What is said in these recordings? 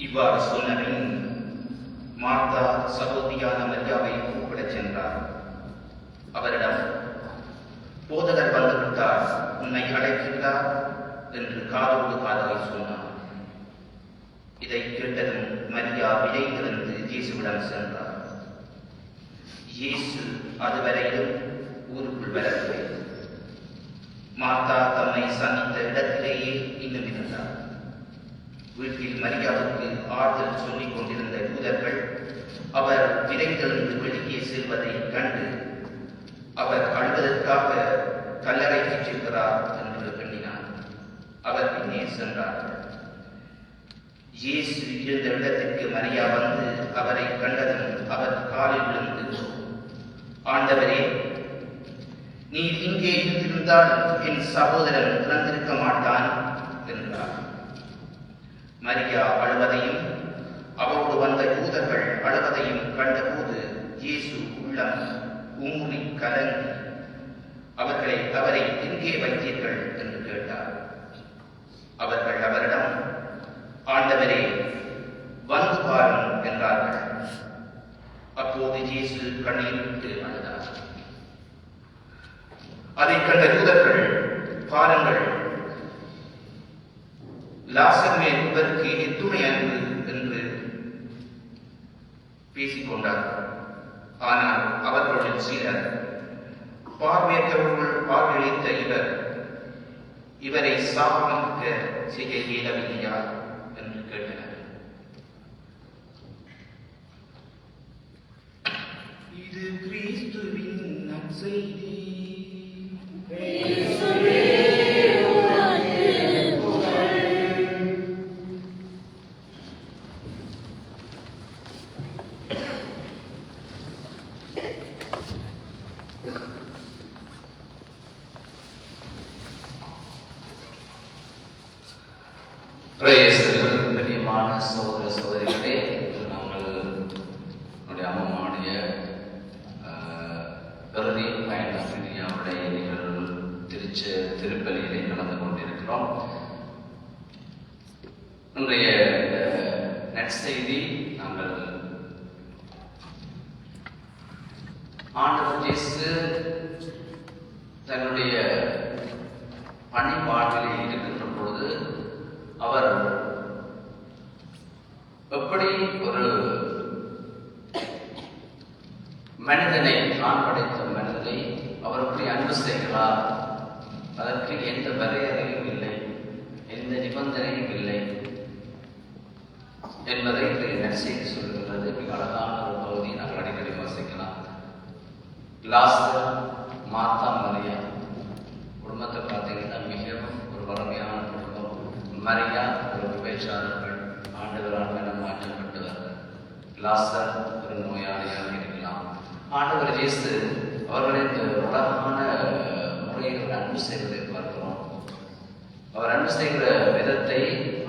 இவ்வாறு சொன்னபின் மார்த்தா சகோதரியான மரியாவை கூப்பிடச் சென்றார். அவரிடம், போதகர் வந்துவிட்டார், உன்னை அழைக்கின்றார் என்று காதோடு காதாய் சொன்னார். இதை கேட்டதும் மரியா விரைந்திருந்து இயேசுவிடம் சென்றார். இயேசு அதுவரையிலும் ஊருக்குள் வரவில்லை. மார்த்தா தம்மை சந்தித்த இடத்திலேயே இன்னும் இருந்தார். வீட்டில் மரியாவுக்கு ஆறுதல் சொல்லிக் கொண்டிருந்த யூதர்கள் அவர் விரைந்தெழுந்து வெளியே செல்வதை கண்டு அவர் அழுவதற்காக கல்லறைக்கு செல்கிறார் என்று எண்ணினார். அவர் பின்னே சென்றார்கள். இயேசு இருந்த இடத்திற்கு மரியா வந்து அவரை கண்டதும் அவர் காலில் விழுந்து, ஆண்டவரே, நீர் இங்கே இருந்திருந்தால் என் சகோதரன் இறந்திருக்க மாட்டான் என்றார். மரியா அழுவதையும் அவரோடு வந்த யூதர்கள் அழுவதையும் கண்டபோது இயேசு உள்ளம் உம்முறி கலங்கி அவரை எங்கே வைத்தீர்கள் என்று கேட்டார். அவர்கள் அவரிடம், ஆண்டவரே, வந்து பாரும் என்றார்கள். அப்போது இயேசு கண்ணீர் விட்டு அழுதார். அதை கண்ட யூதர்கள், பாருங்கள், லாசர் மேல் இவருக்கு எத்துணை அன்பு என்று பேசிக்கொண்டார்கள். ஆனால் அவர்களுடன் சிலர், பார்வையற்றவர்கள் பார்வையளித்த இவரை சாபமாக்க செய்ய இயலவில்லையா என்று கேட்டனர். இது கிறிஸ்துவின் நற்செய்தி. பிரியமான சகோதர சகோதரிகளே, நாங்கள் நம்முடைய அம்மாவுடைய இறுதி பயணடைய நிகழ்வு திருப்பலியிலே நடந்து கொண்டிருக்கிறோம். இன்றைய நற்செய்தி நாங்கள் ஆண்டவர் இயேசு தன்னுடைய பணி வாழ்விலே இருக்கின்ற பொழுது அவர் எப்படி ஒரு மனிதனை, நான் படைத்த மனிதனை அவர் எப்படி அன்பு செய்கிறார், அதற்கு எந்த வரையறையும் இல்லை, எந்த நிபந்தனையும் இல்லை என்பதை நற்செய்தி சொல்லுகிறது. மிக அழகான ஒரு பகுதியை நாங்கள் அடிக்கடி வாசிக்கலாம். லாசர், மார்த்தா, மரியா குடும்பத்தை பார்த்தீங்கன்னா மிகவும் ஒரு வறுமையான குடும்பம். மரியா ஒரு விபச்சாரர்கள், ஆண்டவரால் மனம் மாற்றப்பட்டவர். லாசர் ஒரு நோயாளியாக இருக்கலாம். ஆண்டவர் இயேசு அவர்களை இந்த உலகான முறையில் அன்பு செய்வதை பார்க்கிறோம். அவர் அன்பு செய்கிற விதத்தை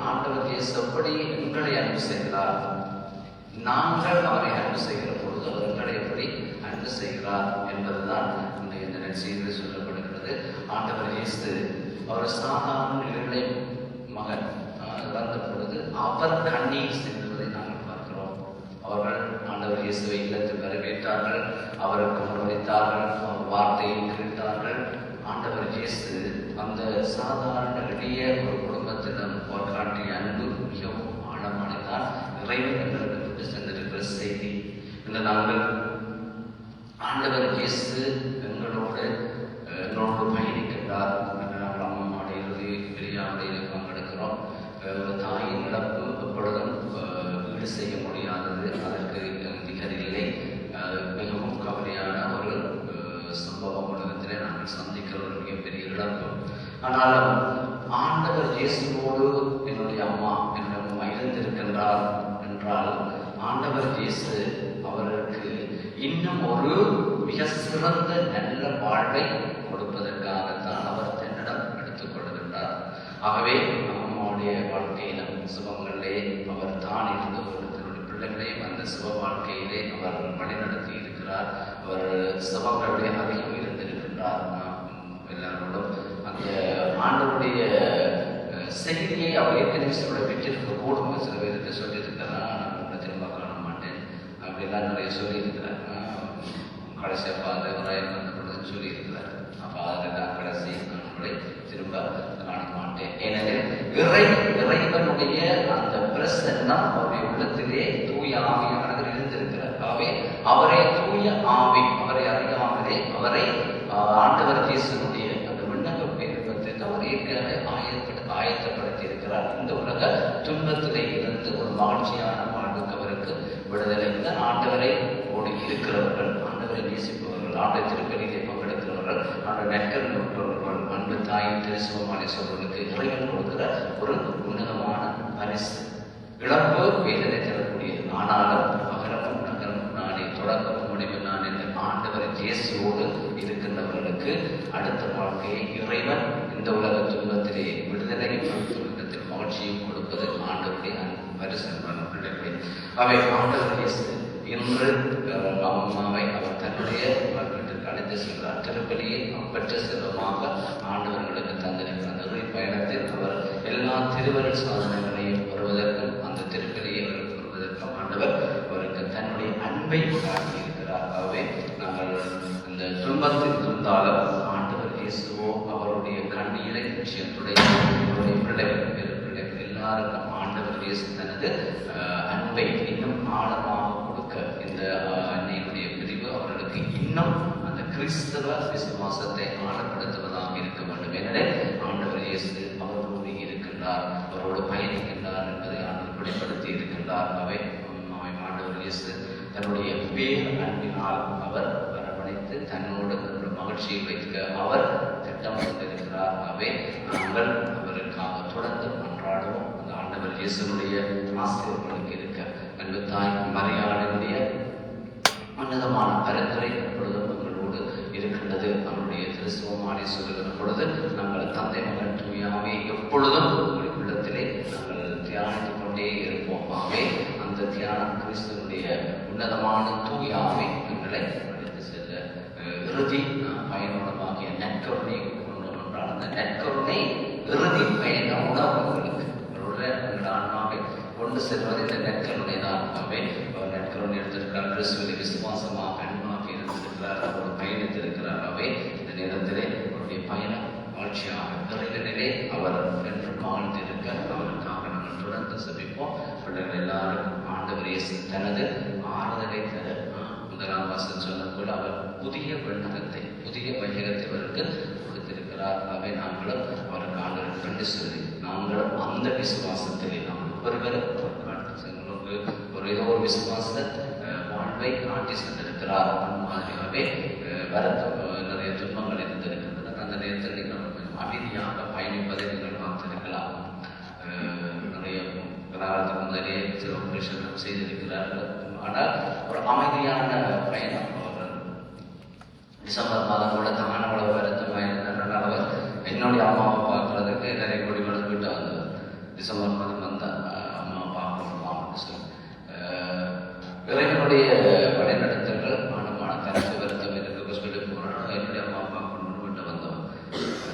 ஆண்டவர் இயேசு எப்படி எங்களை அன்பு செய்கிறார், நாங்கள் அவரை அன்பு செய்கிற பொழுது அவர் எங்களை எப்படி அன்பு செய்கிறார் என்பதுதான் இந்த நற்செய்தியில் சொல்லப்படுகிறது. ஆண்டவர் இயேசு அவர் சாதாரண இளை மகன் இறந்த பொழுது அவர் கண்ணீர் சிந்துவதை நாங்கள் பார்க்கிறோம். அவர்கள் ஆண்டவர் இயேசுவை இல்லத்தில் வரவேற்றார்கள், அவருக்கு உணவளித்தார்கள், அவர் வார்த்தையை கேட்டார்கள். ஆண்டவர் இயேசு அந்த சாதாரண எளிய ஒரு குடும்பத்திடம் அவர் காட்டிய அன்பு மிகவும் ஆழமானதான். இறைவன் எங்களுக்கு விட்டு சென்றிருக்கிற செய்தி. இந்த நாங்கள் ஆண்டவர் இயேசு எங்களோடு பயணிக்கின்றார். நாங்கள் அம்மாவுடைய இறுதி பெரியாருடைய பங்கெடுக்கிறோம். ஒரு தாயின் இழப்பு எப்பொழுதும் ஈடு செய்ய முடியாதது, அதற்கு நிகரில்லை. மிகவும் கவலையான ஒரு சம்பவம் உலகத்திலே நாங்கள் சந்திக்கிற ஒரு மிகப்பெரிய இழப்பு. ஆனாலும் ஆண்டவர் இயேசுவோடு என்னுடைய அம்மா இருந்திருக்கின்றார் என்றால் ஆண்டவர் இயேசு அவருக்கு இன்னும் ஒரு மிக சிறந்த நல்ல வாழ்வை கொடுப்பதற்காகத்தான் அவர் தன்னிடம் எடுத்துக் கொள்கின்றார். ஆகவே அம்மாவுடைய வாழ்க்கையிலும் சுபங்களிலே அவர் தான் இருந்து தன்னுடைய பிள்ளைகளையும் அந்த சுப வாழ்க்கையிலே அவர் வழிநடத்தி இருக்கிறார். அவர் சுபங்களுடைய அதிகம் இருந்திருக்கின்றார். எல்லாரோடும் அந்த ஆண்டவருடைய செய்தியை அவர் ஏற்கனவே சொல்ல பெற்றிருக்க கூடும். சில பேருக்கு சொல்லியிருக்கிறார், நான் திரும்ப காண மாட்டேன் அப்படிலாம் நிறைய சொல்லியிருக்கிறார். கடைசியாக பாதவராய் வந்தபொழுது சொல்லியிருக்கிறார். அப்போ அதில் நான் கடைசி நாட்களை திரும்ப காண மாட்டேன். ஏனெனில் இறைவனுடைய அந்த பிரசன்னம் அவருடைய உள்ளத்திலே தூய ஆவியானவர் இருந்திருக்கிறார். ஆகவே அவரை தூய ஆவி அவரை அறியாமலே அவரை ஆண்டவர் இயேசுனுடைய அந்த விண்ணக பேருப்பத்திற்கு அவர் ஏற்கனவே ஆயத்தப்படுத்தி இருக்கிறார். இந்த உலக துன்பத்திலே இருந்து ஒரு மகிழ்ச்சியான வாழ்வுக்கு அவருக்கு விடுதலை. ஆண்டவரை ஓடி இருக்கிறவர்கள், ஆண்டவரை நேசிப்பவர்கள், ஆண்டை திருப்பலியிலே பங்கெடுக்கிறவர்கள், ஆண்டு நெற்கல் நோற்றவர்கள், அன்பு தாயின் திருசுவமானை சொல்வதற்கு இறைவன் கொடுக்கிற ஒரு உன்னதமான பரிசு. இழப்பு வேதனை தரக்கூடியது. ஆனாலும் அகரமும் நகரமும் நானே, தொடக்கமும் முடிவு நான் என்ற ஆண்டவர் இயேசுவோடு இருக்கின்றவர்களுக்கு அடுத்த வாழ்க்கையை இறைவன் இந்த உலக துன்பத்திலே விடுதலையும் உலகத்தில் மகிழ்ச்சியும் கொடுப்பது ஆண்டவருடைய பரிசு பிள்ளைகளே. அவை ஆண்டவர் இயேசு இன்று அம்மாவை அவர் தன்னுடைய வீட்டிற்கு அழைத்து சென்றார். திருப்பலியை பெற்ற செல்வமாக ஆண்டவர்களுக்கு தந்திருக்கிற அந்த பயணத்தில் அவர் எல்லா திருவருள் சாதனைகளையும் வருவதற்கும் அந்த திருப்பலியை வருவதற்கும் ஆண்டவர் அவருக்கு தன்னுடைய அன்பை காட்டியிருக்கிறார். ஆகவே நாங்கள் இந்த துன்பத்தில் இருந்தாலும் ஆண்டவர் இயேசுவோ அவருடைய கண்ணீரை நிச்சயத்துடைய அவருடைய பிள்ளைகள் எல்லாருக்கும் ஆண்டவர் இயேசு தனது அன்பை இன்னும் ஆழமாக கொடுக்க இந்த அன்னையினுடைய பிரிவு அவர்களுக்கு இன்னும் அந்த கிறிஸ்தவ விசுவாசத்தை ஆழப்படுத்துவதாக இருக்க வேண்டும். ஏனெனில் ஆண்டவர் இயேசு அவரோடு இருக்கின்றார், அவரோடு பயணிக்கின்றார் என்பதை ஆண்டவர் வெளிப்படுத்தி இருக்கின்றார். அவை ஆண்டவர் இயேசு தன்னுடைய பேர் அன்பினால் அவர் வரவழைத்து தன்னோடு மகிழ்ச்சியை வைக்க அவர் திட்டம் கொண்டிருக்கிறார். அவை நாங்கள் அவருக்காக தொடர்ந்து கொண்டாடுவோம். அந்த ஆண்டவர் இயேசுனுடைய ஆசீர்வாதங்களுக்கு இருக்க அன்பு தாய் மரியாதையுடைய உன்னதமான பரிந்துரை எப்பொழுதும் எங்களோடு இருக்கின்றது. அவருடைய திருசுவமானை சொல்லுகிற பொழுது நாங்கள் தந்தை மகன் தூயாவே எப்பொழுதும் உள்ளத்திலே நாங்கள் தியானித்துக் கொண்டே இருப்போம். ஆகவே அந்த தியானம் கிறிஸ்துவனுடைய உன்னதமான தூயாவை எங்களை அழைத்து செல்ல இறுதி பயனுடமாகிய நற்கருணை கொண்டு என்றால் அந்த நற்கருணை இறுதி பயண உணவுகளுக்கு எங்கள் ஆன்மாவை கொண்டு செல்வது இந்த நற்கருணை தான். ஆகவே அவர் நற்கருணை எடுத்திருக்கிறார். கிறிஸ்துவை விசுவாசமாக அன்பாக இருந்திருக்கிறார். பேசி தனது ஆறுதலை தர முதலாம் வாசல் சொன்ன போல அவர் புதிய வெண்ணகத்தை புதிய வையகத்தை அவருக்கு கொடுத்திருக்கிறார். அவை நாங்களும் அவருக்கு ஆண்டவர் கண்டு சொல்லி நாங்களும் அந்த விசுவாசத்திலே நாம் ஒருவரும் ஒரு ஏதோ ஒரு விசுவாச வாழ்வை காட்டி சென்றிருக்கிறார். அந்த மாதிரியாகவே வருத்தம் நிறைய துன்பங்கள் இருந்திருக்கின்றன. அந்த நேரத்தில் நீங்கள் அமைதியாக பயணிப்பதை நீங்கள் பார்த்திருக்கலாம். நிறைய காலத்துக்கு முதலே சில ஆபரேஷன்கள் செய்திருக்கிறார்கள். ஆனால் ஒரு அமைதியான பயணம். அவர் டிசம்பர் மாதம் கூட தான் அவ்வளவு வருத்தமாக இருந்தார். அவர் என்னுடைய அம்மாவை பார்க்கறதுக்கு நிறைய கோடி விட்டு வந்தார். டிசம்பர் மாதம் வந்த அம்மாவை பார்க்கணும் சொல்லி இறைவனுடைய வழிநடத்தல்கள் மானமான தனக்கு வருத்தம் இருக்கு சொல்லி போகிறாங்க. என்னுடைய அம்மா அப்பா கொண்டு விட்டு வந்தோம்.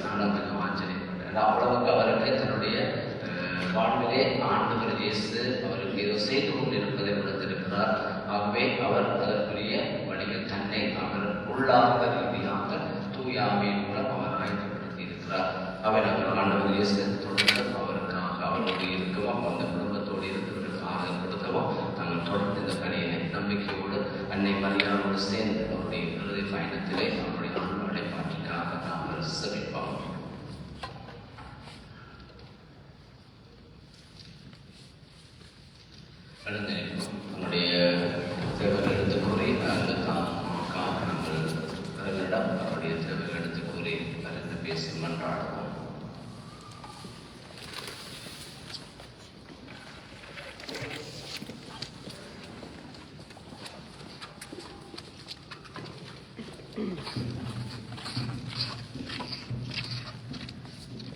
நானும் கொஞ்சம் ஆச்சரியப்பட்டேன். அவ்வளவுக்கு அவருக்கு தன்னுடைய வாழ்விலே ஆண்டவர் இயேசு அவருக்கு ஏதோ செய்து கொண்டிருப்பதை உணர்ந்திருக்கிறார். ஆகவே அவர் அதற்குரிய வழியில் தன்னை அவர் உள்ளாக ரீதியாக தூயாமையின் மூலம் அவர் ஆயத்தப்படுத்தி இருக்கிறார். அவர் அவர் ஆண்டவர் இயேசு தொடர்ந்து அவருக்காக அவரோடு இருக்கவும் அந்த குடும்பத்தோடு இருக்கிறவர்களுக்கு ஆதரவு கொடுக்கவும் நாங்கள் தொடர்ந்து இந்த பணியினை நம்பிக்கையோடு அன்னை மரியாதையோடு சேர்ந்து அவருடைய இறுதி பயணத்திலே அவருடைய ஆண்டவரை பாட்டிக்காக நாம் செபிப்போம். நம்முடைய தேவைகள் எடுத்து கூறி நாங்கள் அவர்களிடம் அவருடைய தேவைகள் எடுத்து கூறி அறிந்து பேசி மன்றாடுவோம்.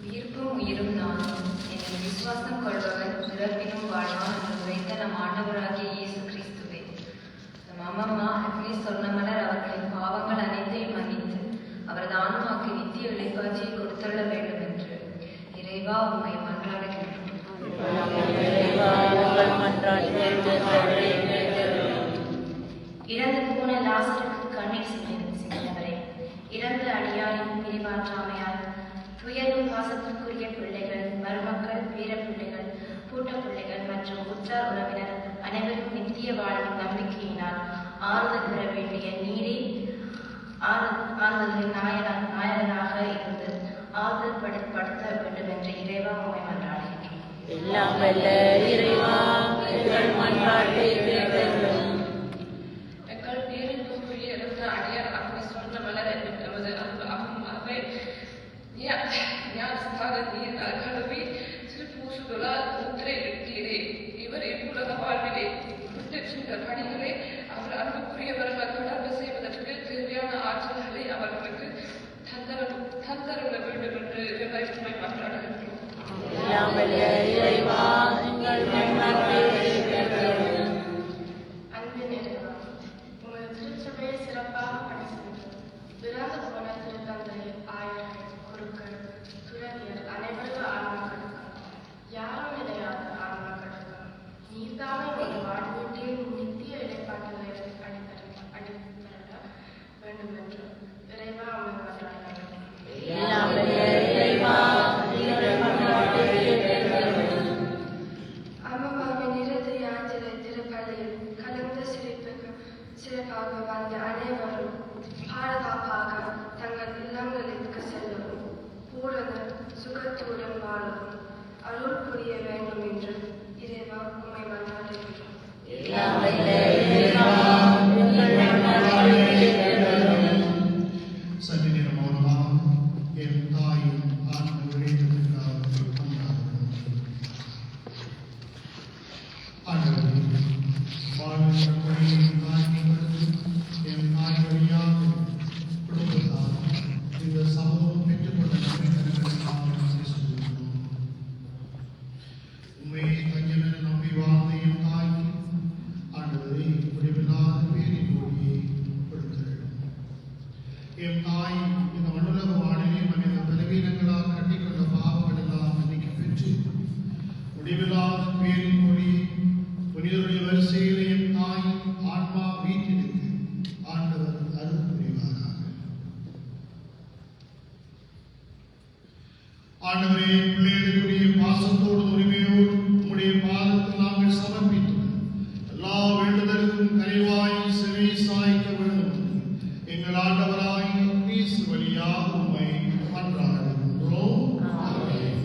உயிர்ப்பும் உயிரும் நானும் என்னை விசுவாசம் கொள்பவன் பிறப்பினும் வாழ்வான் என்று உரைத்த நம் ஆண்டவராகிய இயேசு கிறிஸ்துவே, நம் அம்மம்மா அக்னி சொர்ணமலர் அவர்களின் பாவங்கள் அனைத்தையும் மன்னித்து அவரது ஆன்மாக்கு நித்திய இளைப்பாட்சியை கொடுத்துள்ள வேண்டும் என்று இறைவா உம்மை மன்றாடுகிறோம். இறந்து போன லாசருக்கு கண்ணீர் சிந்தினவரே, இறந்த அடியாரின் பிரிவாற்றாமையால் துயரும் பாசத்திற்குரிய பிள்ளைகள், மருமக்கள், பேரப்பிள்ளைகள், பூட்ட பிள்ளைகள் மற்றும் உற்றார் உறவினர் அனைவரும் நித்திய வாழ்வின் நம்பிக்கையினால் ஆறுதல் பெற வேண்டிய நீரே ஆறுதலின் நாயகனாக இருந்து ஆறுதல் படுத்த வேண்டும் என்று இறைவா உம்மை மன்றாடுகின்றோம். எல்லாம் வல்ல இறைவா எங்கள் மன்றாட்டை கேட்டருளும். எங்கள் பேரின்புக்குரிய இருந்த அடியார் அக்னி சொர்ணமலர் என்னும் எமது அவை ஞானஸ்தான நீர் கழுவி திருப்பூசுகளால் முத்திரை இட்டீரே. இவர் இவ்வுலக வாழ்விலே விட்டு சென்ற பணிகளை அவர் அன்புக்குரியவர்கள் தொடர்பு செய்வதற்கு தேவையான ஆற்றல்களை அவர்களுக்கு தந்தருள வேண்டும் என்று இறைவனை மன்றாடுகின்றோம். எல்லாம் வல்ல இறைவா எங்கள் மன்றாட்டை கேட்டருளும். அன்பின் இறைவா, உமது திருச்சபையை சிறப்பாக பணி செய்தோம். இறந்து போன திருத்தந்தை, ஆயர்கள், குருக்கள், துறவியர் அனைவரும் ஆன்மாக்களுக்கும் யாரும் இணையாத ஆன்மாக்களுக்கும் நீர்தானே ஒரு வாழ்வீட்டில் நித்திய இடைப்பாட்டலை அடித்தர வேண்டும் என்று இறைவா உம்மை மன்றாடுகிறோம். எல்லாம் வல்ல இறைவா எங்கள் மன்றாட்டை கேட்டருளும். அம்மாவின் இறுதி யாத்திரை திருப்பலியில் கலந்து சிறப்பாக வந்த அனைவரும் பாதுகாப்பாக தங்கள் இல்லங்களுக்கு செல்லவும் பூரண சுகத்துடன் வாழவும் அருள் புரிய வேண்டும் என்று இறைவா உம்மை மன்றாடுகின்றோம். எல்லாம் வல்ல இறைவா எங்கள் மன்றாட்டை கேட்டருளும். சற்று நேரம் மௌனமாக என் தாயின் ஆன்ம விளைந்ததற்காக கொண்டாடுகிறோம். ஆண்டவரே, வாழ்கின்ற கொடியின் தாய்மைகளுக்கு என் தாய் வழியாக குடும்பத்தார் இந்த சமூகம் பெற்றுக்கொண்ட நன்மைகளுக்காக நன்றி சொல்கிறோம். உண்மையை தஞ்சமென நம்பி வாழ்ந்த என் தாய்க்கு ஆண்டவரே முடிவில்லாத பேரின் ஒளியை கொடுக்கிறோம். என் தாய் இந்த மண்ணுலக வானிலை மனித பலவீனங்களால் கட்டிக்கொண்ட பாவங்கள் எல்லாம் மன்னிக்க பெற்று முடிவில்லாத பேரின் ஒளி புனிதருடைய வரிசையில் என் தாய் ஆன்மா வீட்டிற்கு ஆண்டவர் அருள் புரிவாராக. ஆண்டவரே, பிள்ளைகளுக்குரிய பாசத்தோடு உரிமையோடு உம்முடைய பாதத்தில் நாங்கள் சமர்ப்பித்துள்ளோம். எல்லா எங்கள் ஆண்டவராகிய கிறிஸ்து வழியாக உம்மை மன்றாடுகின்றோம். ஆமென்.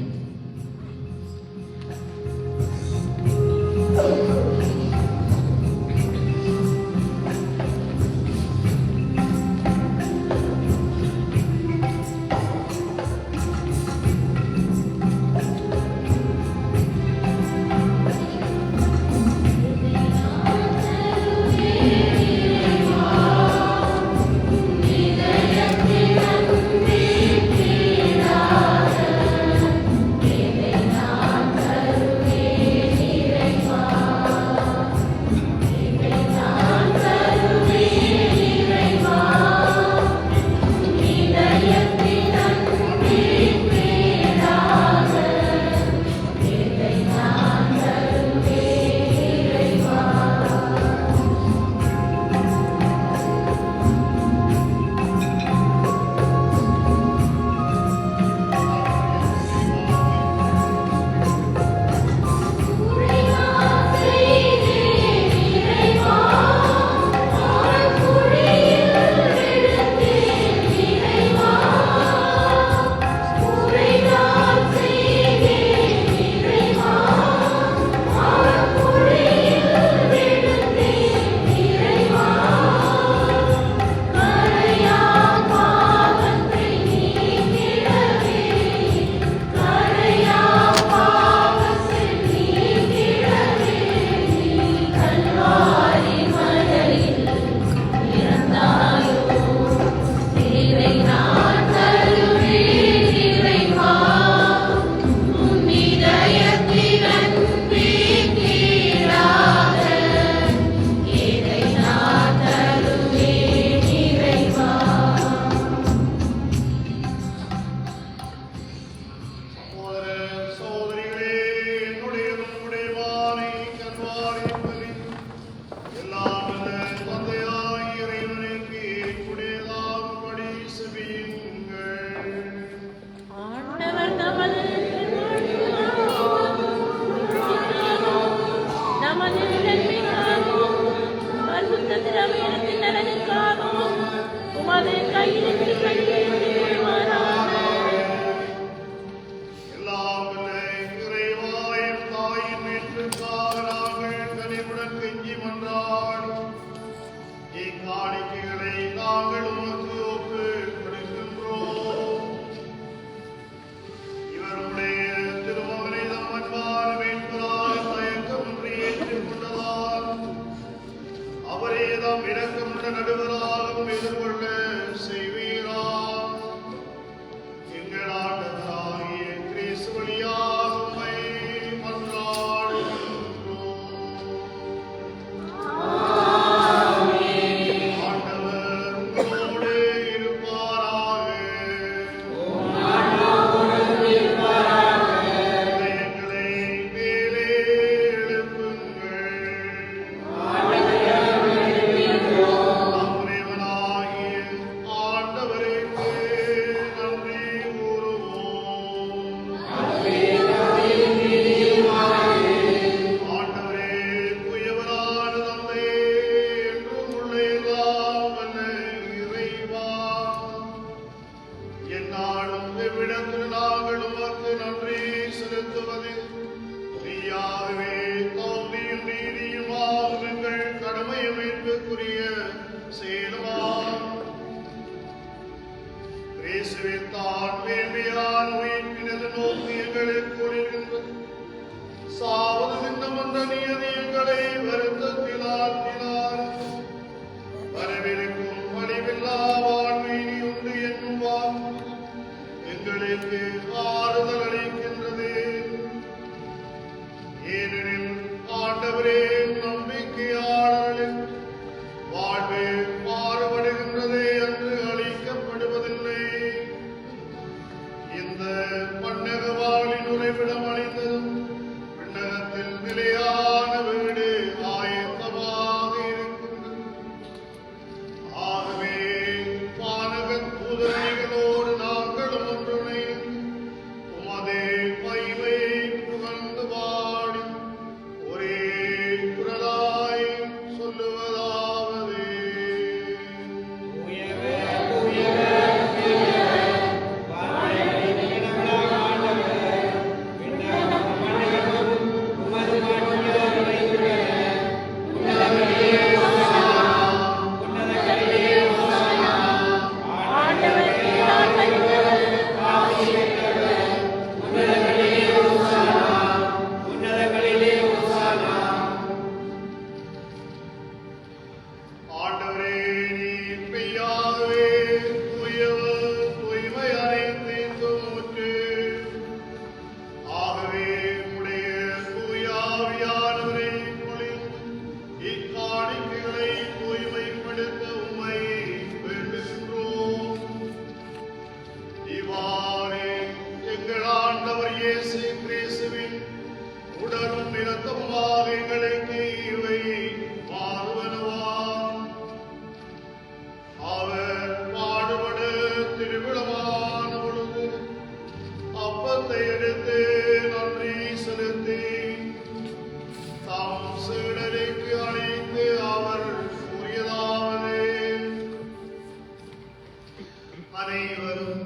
அனைவரும்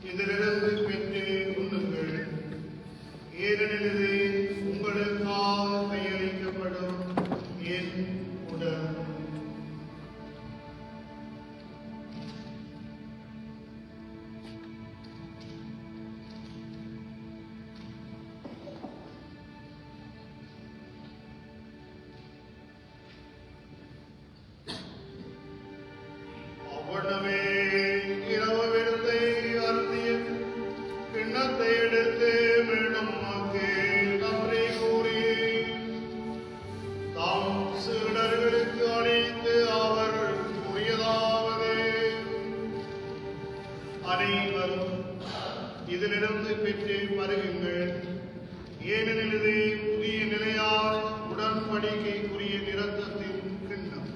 இதிலிருந்து பெற்று உண்ணுங்கள். ஏனெனில் இது உங்களுக்காக கையளிக்கப்படும் என் உடல். அவ்வளவே இரவு விருந்தை அருந்திய கிண்ணத்தை எடுத்து மீண்டும் உமக்கு நன்றி கூறி தாம் சீடர்களுக்கு அளித்து அவர் கூறியதாவது: அனைவரும் இதிலிருந்து பெற்று பருகுங்கள். ஏனெனில் இது புதிய நிலையான உடன்படிக்கைக்குரிய இரத்தத்தின் கிண்ணம்.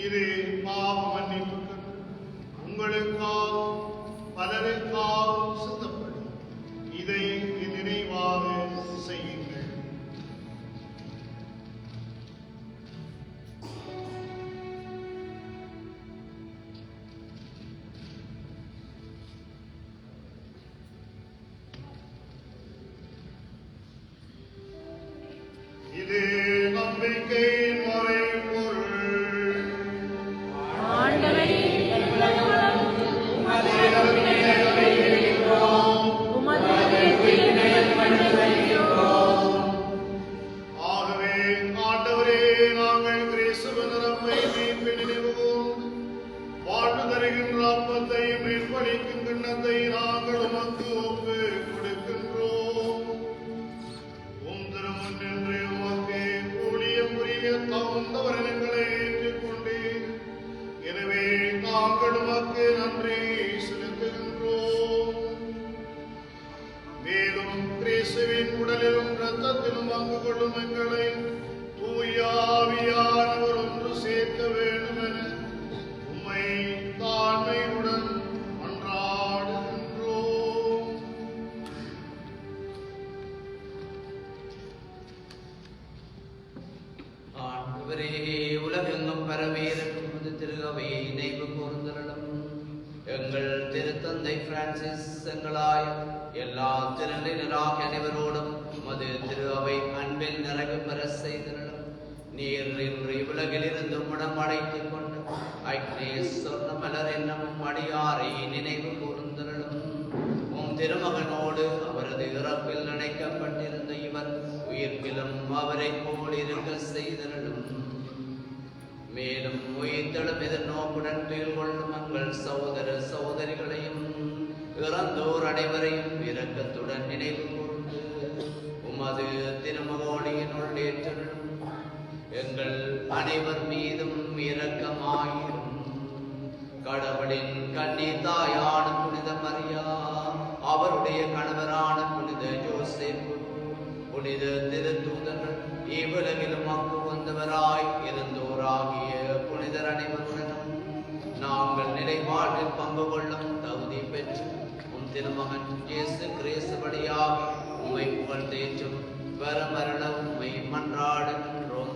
இது பாவ மன்னிப்புக்கு உங்களுக்காக பலருக்காக சிந்தப்படும். இதை நினைவாக செய்யுங்கள். இது நம்பிக்கையின் மறைபொருள். ஆண்டவரே, உமது ஆகவே ஆண்டவரே, நாங்கள் கிறிஸ்துவின் இறப்பை மீட்பை நினைவுகூர்ந்து வாழ்வு தருகின்ற அப்பத்தையும் மீட்பளிக்கும் கிண்ணத்தை நாங்கள் உமக்கு ஒப்பு கொடுக்கின்றோம். உம் திருமுன் நின்று உமக்கு ஊழியம் புரிய தகுந்தவர் எங்களை ஏற்றுக்கொண்டீர். எனவே நாங்கள் உமக்கு நன்றி செலுத்துகின்றோம். மேலும் கிறிஸ்துவின் உடலிலும் இரத்தத்திலும் பங்கு கொள்ளும் எங்களை தூய ஆவியானவர் ஒன்று சேர்க்க வேண்டும் என உம்மை தாழ்மையுடன் மன்றாடுகின்றோம். ஆண்டவரே, உலகெங்கும் பரவியிருக்கும் திரு அவையை நினைவு கூர்ந்தருளும். எங்கள் திருத்தந்தை பிரான்சிஸ் எங்களாய எல்லா திருநிலராக அனைவரோடும் உமது திரு அவை அன்பில் நிறைவு பெற செய்திருளும். நீர் இன்று உலகிலிருந்து உம்மிடம் அழைத்துக் கொண்டு அக்னேஸ் சொன்ன மலர் என்னும் அடியாரை நினைவு கூர்ந்தருளும். உம் திருமகனோடு அவரது இறப்பில் நினைக்கப்பட்டிருந்த இவர் உயிர்ப்பிலும் அவரை போல் இருக்க செய்திருளும். மேலும் உயிர்த்தெழும் எதிர்நோக்குடன் துயில் கொள்ளும் எங்கள் சகோதர சகோதரிகளையும் இறந்தோர் அனைவரையும் இரக்கத்துடன் நினைவு கூர்ந்து உமது திருமகோடியினுள் ஏற்றலும். எங்கள் அனைவர் மீதும் இரக்கமாயிரும். கடவுளின் கண்ணீர் தாயான புனித மரியா, அவருடைய கணவரான புனித ஜோசேப்பு, புனித திருத்தூதர்கள், இவ்வுலகிலும் அங்கு வந்தவராய் இருந்தோராகிய புனிதர் அனைவருடனும் நாங்கள் நிலைவாழ்வில் பங்கு கொள்ளும் தகுதி பெற்று உம் திருமகன் இயேசு கிறிஸ்து வழியாக உம்மை புகழ்ந்தேற்றும் வரமருள உம்மை மன்றாடுகின்றோம்.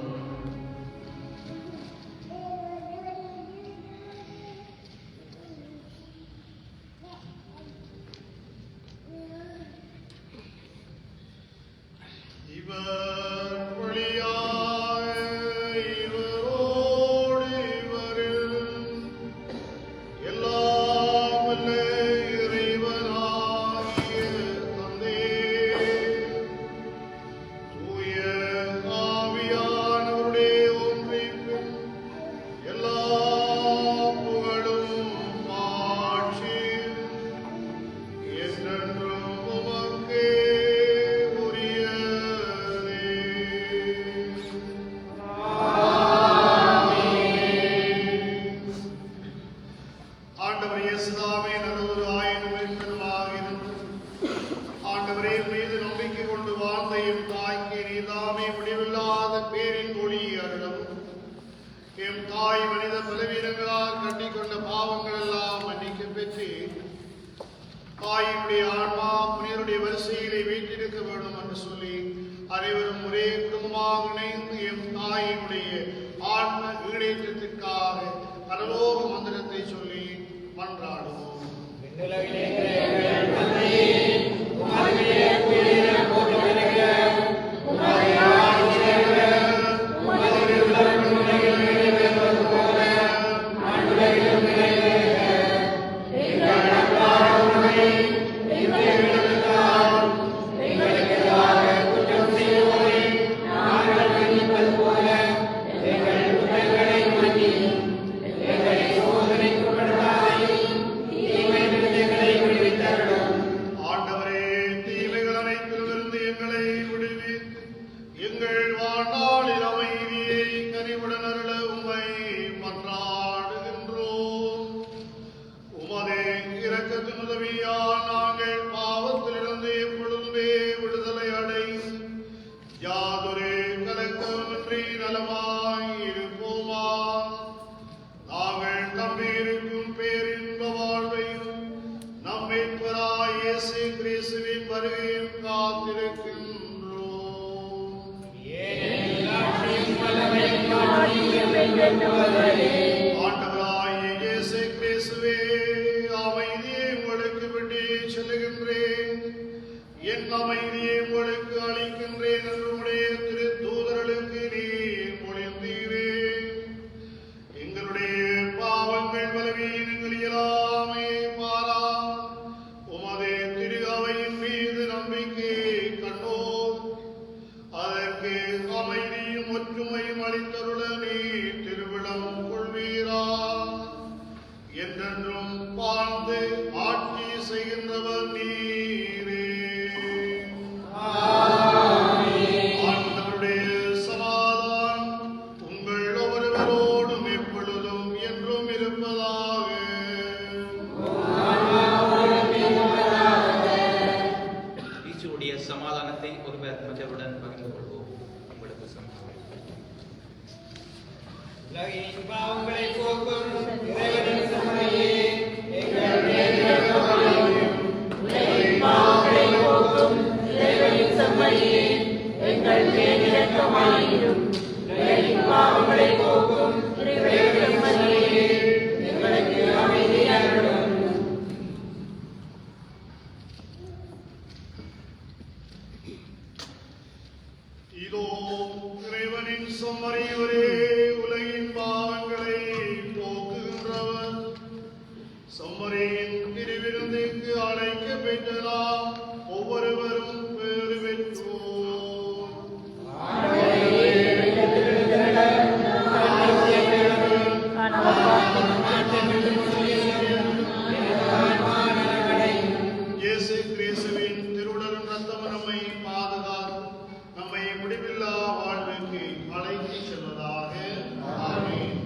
இவர் வழியாக இவரோடு இவரில் எல்லாம் வல்ல இறைவனாகிய தந்தையே, தூய ஆவியானவருடைய ஒன்றிப்பில் எல்லா புகழும் மாட்சியும் என்றென்றும் உமக்கே உரியதே. ஆண்டவர் இயேசுதாமே நல்லதொரு ஆயினும் மீட்பெருமாக இருந்து ஆண்டவரே மீது நம்பிக்கை கொண்டு வாழ்ந்த எம் தாய்க்கு நீதாமே முடிவில்லாத பேரின் ஒளி அருளும். எம் தாய் மனித பலவீனங்களால் கட்டிக்கொண்ட பாவங்கள் எல்லாம் மன்னிக்க பெற்று தாயினுடைய ஆன்மா புனிதருடைய வரிசையிலே வீட்டிருக்க வேண்டும் என்று சொல்லி அனைவரும் ஒரே குடும்பமாக இணைந்து எம் தாயினுடைய ஆன்ம ஈடேற்றத்திற்காக பரலோக மந்திரத்தை சொல்லி மன்றாடுவோம். என்றென்றும் வாழ்ந்து ஆட்சி செய்கின்றவர் நீரே. ஆண்டவருடைய சமாதானம் உங்கள் ஒவ்வொருவரோடும் எப்பொழுதும் என்றும் இருப்பதாக. ஈசுடைய சமாதானத்தை ஒருவர் மற்றவருடன் பகிர்ந்து கொள்வோம். உங்களுக்கு சமாதானம். உலகின் பாவங்களை போக்கும் இறைவனின் செம்மறியே, எங்கள் மேல் இரக்கமாயிரும். உலகின் பாவங்களை போக்கும் இறைவனின் செம்மறியே, எங்கள் மேல் இரக்கமாயிரும். உலகின் பாவங்களை போக்கும் இறைவனின் செம்மறியே, எங்களுக்கு அமைதி அருளும். இதோ இறைவனின் செம்மறியோரே, உலகின் பாவங்களை போக்குகின்றவர். செம்மறியின் திருவிருந்துக்கு அழைக்கப் பெற்ற நாம் ஒவ்வொருவரும் பேறு பெற்றோம். இயேசு கிறிஸ்துவின் திருவுடலும் இரத்தமும் நம்மை பாதுகாத்து நம்மை முடிவில்லா வாழ்வுக்கு அழைத்துச் செல்வதாக. ஆமென்.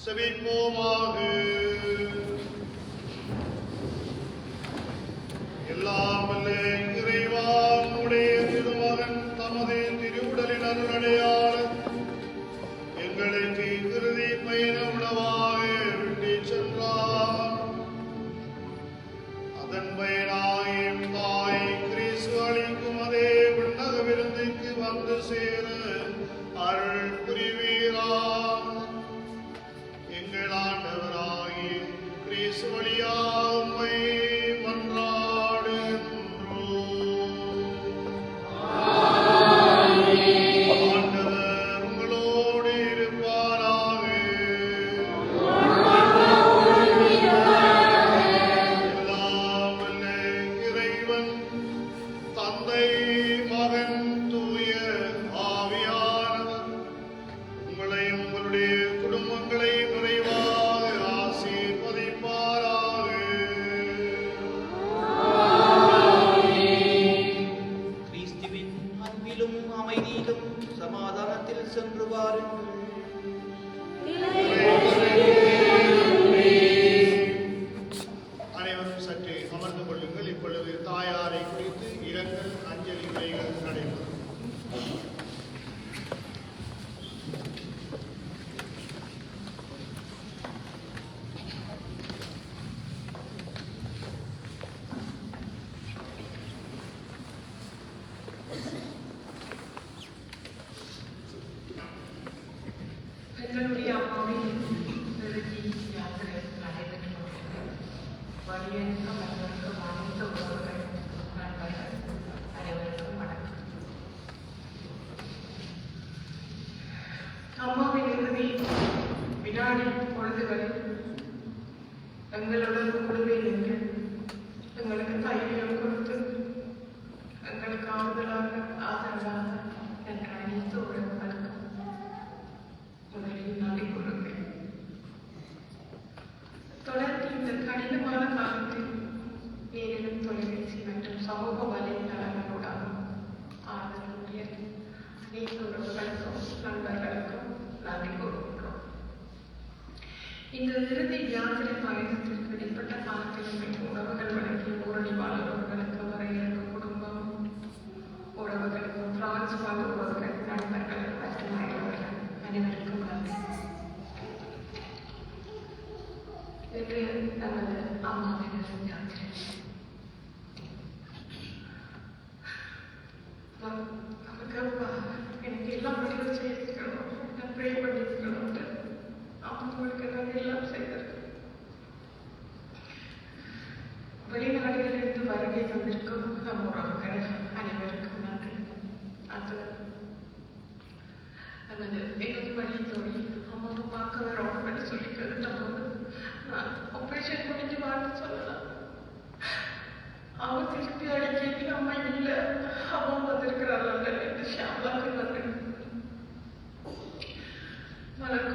செபிப்போமாக. எல்லாம் வல்ல இறைவா, உம்முடைய திருமகன் தமது திருவுடலின் அருளடையாளர் எங்களுக்கு இறுதி பயண உணவாக விட்டுச் சென்றார். அதன் பயனாக எம் தாய் கிறிஸ்து அளிக்கும் அதே விண்ணக விருந்துக்கு வந்து சேர அருள் புரிவீராக. எங்கள் ஆண்டவராகிய கிறிஸ்து வழியாக உம்மை மன்றாடுகின்றோம். ஆண்டவர் உங்களோடு இருப்பாராக. எல்லாம் வல்ல இறைவன் தந்தை, மகன், தூய ஆவியானவர் உங்களையும் உங்களுடைய குடும்பங்களையும் நிறைவாக ஆசீர்வதிப்பாராக. கிறிஸ்துவின் அன்பிலும் அமைதியிலும் சமாதானத்தில் சென்று வாருங்கள். அனைவரும் சற்றே அமர்ந்து கொள்ளுங்கள். இப்பொழுது தாயாரை குறித்து இரங்கல் அஞ்சலி உரைகள் நடைபெறும். எங்களுடைய அம்மாவின் இறுதி யாத்திரை நடைபெற்று கொண்டிருக்கிறது. வழியெங்கும் அனைவருக்கும் அனைத்து உறவுகள் நண்பர்கள் அனைவருக்கும் வணக்கம். அம்மாவின் இறுதி வினாடி பொழுதுகளில் எங்களுடன் கூடவே நின்று எங்களுக்கு தைரியம் கொடுத்து எங்களுக்கு ஆறுதலாக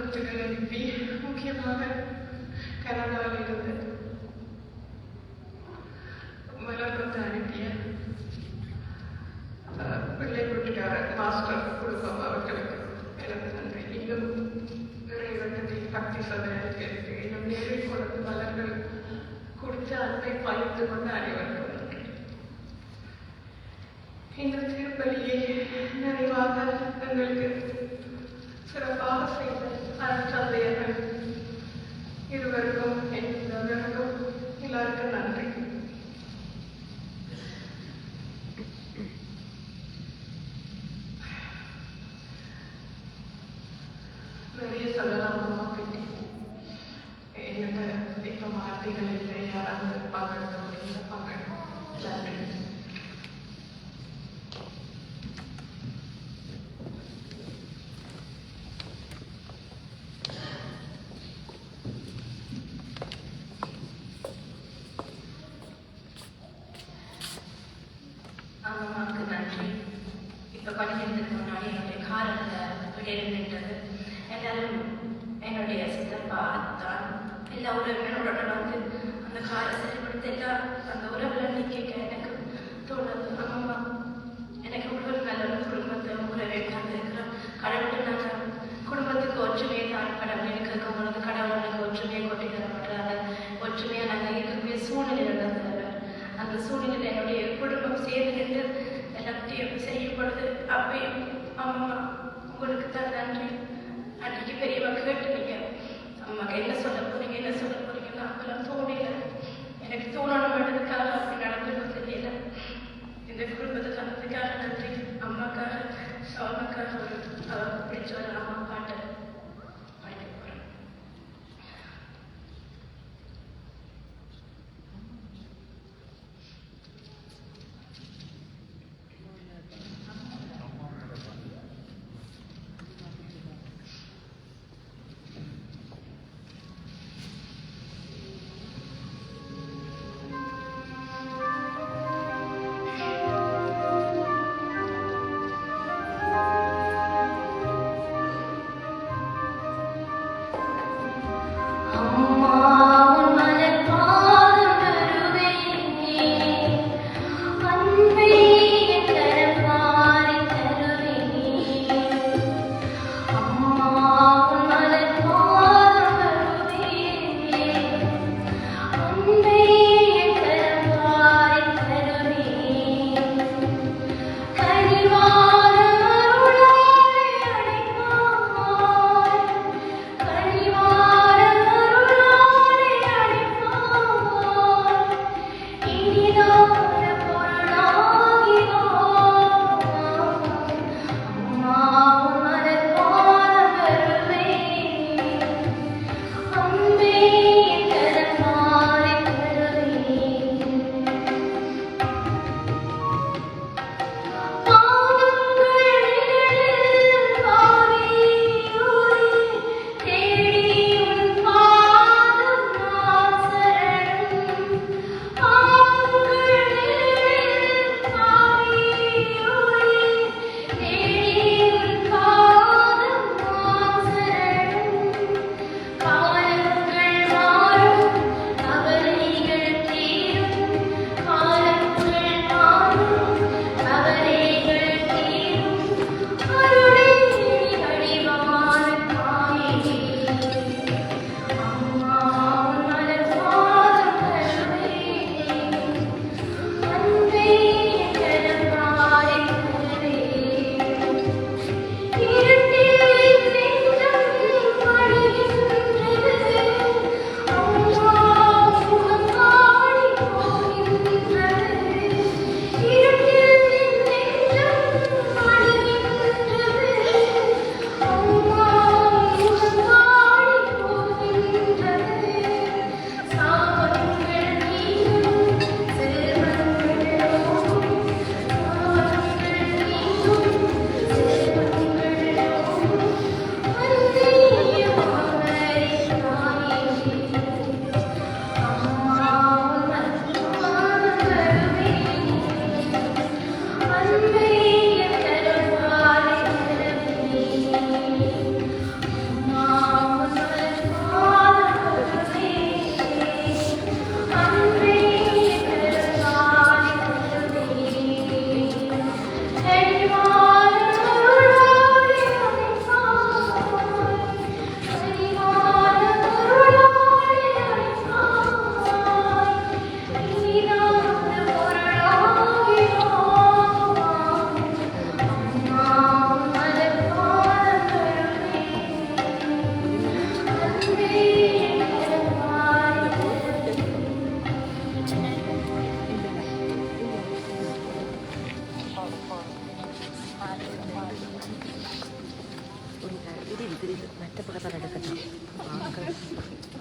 எழுத்துக்கள் அனுப்பி முக்கியமாக கனடாவில் இருந்து மலர்ந்து அனுப்பிய பிள்ளை வீட்டுக்காரர் மாஸ்டர் குடும்பம் அவர்களுக்கு எனது நன்றி. இன்னும் இறைவனத்தை பக்தி சதனைக்கு இன்னும் நேரில் கொடுத்து மலர்கள் கொடுத்த அன்பை பகிர்ந்து கொண்ட அனைவருக்கும் நன்றி. இந்த திருப்பலியை நிறைவாக எங்களுக்கு சிறப்பாக செய்த அருட்தந்தையர்கள் இருவருக்கும் என்பவருக்கும் எல்லாருக்கும் நன்றி. நிறைய சொல்லலாம் அம்மா பற்றி. என்னோட இப்ப வார்த்தைகள் இல்லை, யாராவது பங்கெடுக்க முடியல பங்கெடுக்கும். நன்றி. அம்மாவுக்கு நன்றி. இப்போ கொஞ்ச நேரத்துக்கு முன்னாடி என்னுடைய காரில் இருந்துட்டது. எல்லாரும் என்னுடைய சித்தப்பா தான் எல்லா உறவினரோட வந்து அந்த காரை செயல்படுத்த எல்லாம் அந்த உறவுல நிற்க எனக்கு தோணுது. அம்மா எனக்கு ஒரு நல்ல ஒரு குடும்பத்தை உறவை கண்டிருக்கிறோம். கடவுள் நாங்கள் குடும்பத்துக்கு ஒற்றுமையை தான் கடவுள் எனக்கு இருக்கும் பொழுது கடவுள் எனக்கு ஒற்றுமையை கொட்டி தர மாட்டாங்க. ஒற்றுமையாக நாங்கள் இருக்கக்கூடிய சூழ்நிலை நடந்தது. அந்த சூழ்நிலை என்னுடைய குடும்பம் சேர்ந்து நின்று எல்லாத்தையும் செய்யும் பொழுது அப்பயும் அம்மா உங்களுக்கு தான் நன்றி. அன்றைக்கு பெரியவா கேட்டுனீங்க, அம்மாக்கு என்ன சொல்ல போறீங்க என்ன சொல்ல போறீங்கன்னு அப்பெல்லாம் தோணல. எனக்கு தோணணுன்றதுக்காக அப்படி நடந்துன்னு தெரியல. இந்த குடும்பத்தை சொன்னதுக்காக நன்றி. அம்மாக்காக அம்மாக்காக பிடிச்ச ஒரு அம்மா பாட்டை படிக்க போறேன்.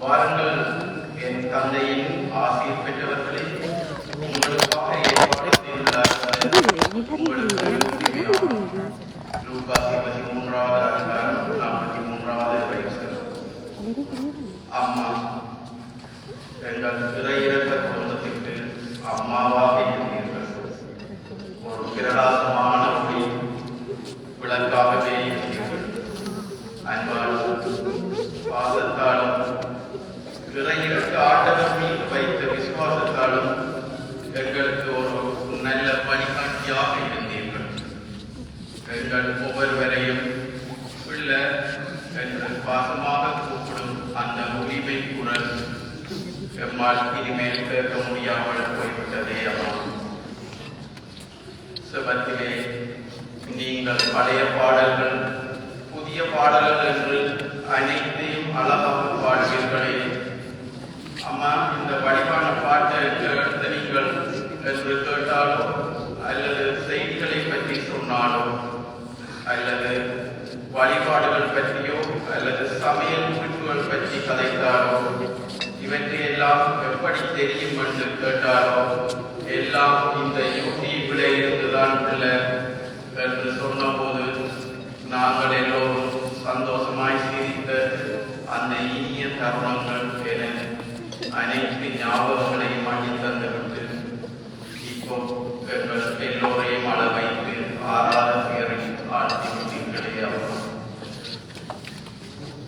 வாருங்கள் என் தந்தையின் ஆசீர் பெற்றவர்களே, உங்களுக்காக ஏற்பாடு செய்துள்ளார்கள். லூக்கா 23வது அதிகாரம் 43வது வயசு. அம்மா, எங்கள் இறையிறக்க குடும்பத்திற்கு அம்மாவாக இருந்தீர்கள். ஒரு பிரகாசமான ஒளி விளக்காகவே இருந்தீர்கள். அன்பாலும் பாசத்தாலும் இறையிறக்க ஆண்டவர் மீது வைத்த விசுவாசத்தாலும் எங்களுக்கு ஒரு நல்ல வழிகாட்டியாக இருந்தீர்கள். எங்கள் ஒவ்வொருவரையும் பிள்ளை என்று பாசமாக கூப்பிடும் அந்த உரிமை குரல் எம்மால் இனிமேல் கேட்க முடியாமல் போய்விட்டதே அம்மா. செபத்திலே நீங்கள் பழைய பாடல்கள், புதிய பாடல்கள் என்று அனைத்தையும் அழகாக பாடுவீர்களே அம்மா. இந்த வடிவான பாட்டை எடுத்து நீங்கள் என்று கேட்டாலோ, அல்லது செய்திகளை பற்றி சொன்னாலோ, அல்லது வழிபாடுகள் பற்றியோ, அல்லது சமையல் குறிப்புகள் பற்றி கதைத்தாலோ, இவற்றையெல்லாம் எப்படி தெரியும் என்று கேட்டாலோ, எல்லாம் இந்த யூடியூபில் இருந்துதான் பிள்ளை என்று சொன்னபோது நாங்கள் எல்லோரும் சந்தோஷமாய் சிரித்த அந்த இனிய தருணங்கள் என அனைத்து ஞாபகங்களையும் அள்ளி தந்துவிட்டு இப்போ எங்கள் எல்லோரையும் அள வைத்து ஆறாத பேரில் ஆட்சி விட்டீர்களே அம்மா.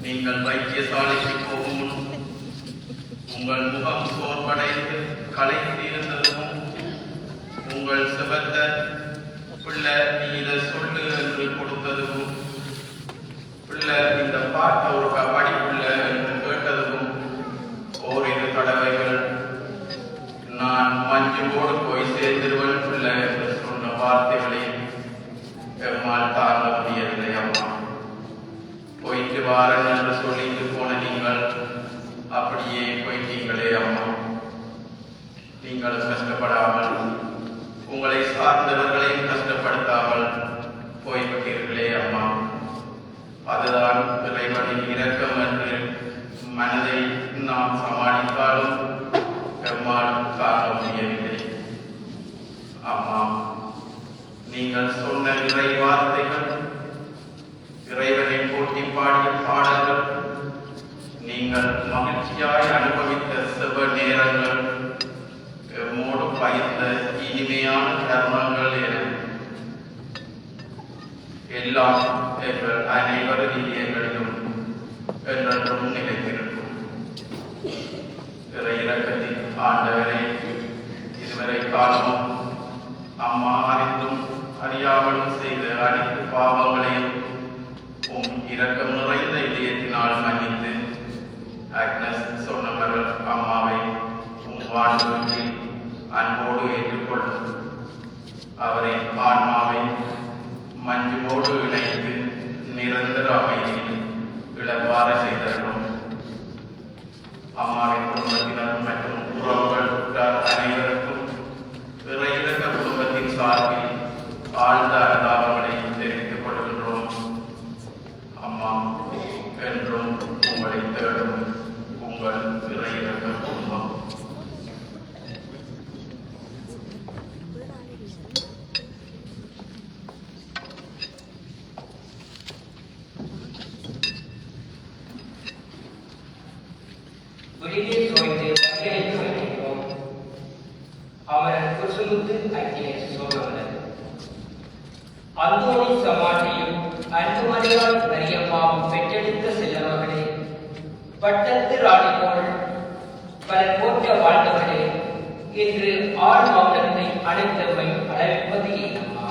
நீங்கள் வைத்தியசாலைக்கு போகும் முன் உங்கள் முகம் சோர்வடைந்து களைத்து இருந்ததும் உங்கள் செபத்தை பிள்ளை நீ இதை சொல்லு என்று கொடுத்ததும், பிள்ளை இந்த பாட்டை ஒரு படிப்புள்ள என்று கேட்டதும், ஓரிரு தடவைகள் நான் மஞ்சுவோடு போய் சேர்ந்திருவன் பிள்ளை என்று சொன்ன வார்த்தைகளை எம்மால் தாங்க முடியவில்லை அம்மா. போயிட்டு வாரன் என்று சொல்லிட்டு போன நீங்கள் அப்படியே போயிட்டீங்களே அம்மா. நீங்கள் கஷ்டப்படாமல், உங்களை சார்ந்தவர்களையும் கஷ்டப்படுத்தாமல் போய்விட்டீர்களே அம்மா. அதுதான் இறைவனின் இரக்கம் என்று மனதை நாம் சமாளித்தாலும் எம்மால் காண முடியவில்லை அம்மா. நீங்கள் சொன்ன இறை வார்த்தைகள், இறைவனை போட்டி பாடிய பாடல்கள், நீங்கள் மகிழ்ச்சியாய் அனுபவித்த செப நேரங்கள், எம்மோடு பயிர்ந்த இனிமையான தருணங்கள் என எல்லாம் எங்கள் அனைவரது இதயங்களிலும் என்றென்றும் நிலைத்திருக்கும். இறை இரக்கத்தின் ஆண்டவரே, இதுவரை காலமும் அம்மா அறிந்தும் அறியாமலும் செய்த அனைத்து பாவங்களையும் உம் இரக்கம் நிறைந்த இதயத்தினால் மன்னித்து அக்னஸ் சொன்னவர்கள் அம்மாவை உம் வாழ்வில் அன்போடு ஏற்றுக்கொள்ளும். அவரின் ஆன்மாவை மஞ்சுவோடு இணைத்து நிரந்தர அமைதியில் இழப்பார செய்தரும். அம்மாவின் குடும்பத்தினர் மற்றும் உறவுகள் உற்றார் அனைவருக்கும் இறையிறக்க குடும்பத்தின் சார்பில் ஆழ்ந்த அனுதாபங்களை தெரிவித்துக் கொள்கின்றோம். அம்மா, என்றும் உங்களை தேடும் உங்கள் இறையிறக்க குடும்பம். வெளியே தோய்ந்து வகையை தோய்கின்றோம். அவரன் குசுமுத்து அக்கினை சோழவனர் அந்தோணி சமாட்டியும் அன்புமணியால் மரியம்மாவும் பெற்றெடுத்த செல்லவர்களே, பட்டத்து ராணி போல் பலர் போற்ற வாழ்ந்தவர்களே, இன்று ஆள் மௌனத்தை அனைத்தவை அளவிப்பது ஏனம்மா.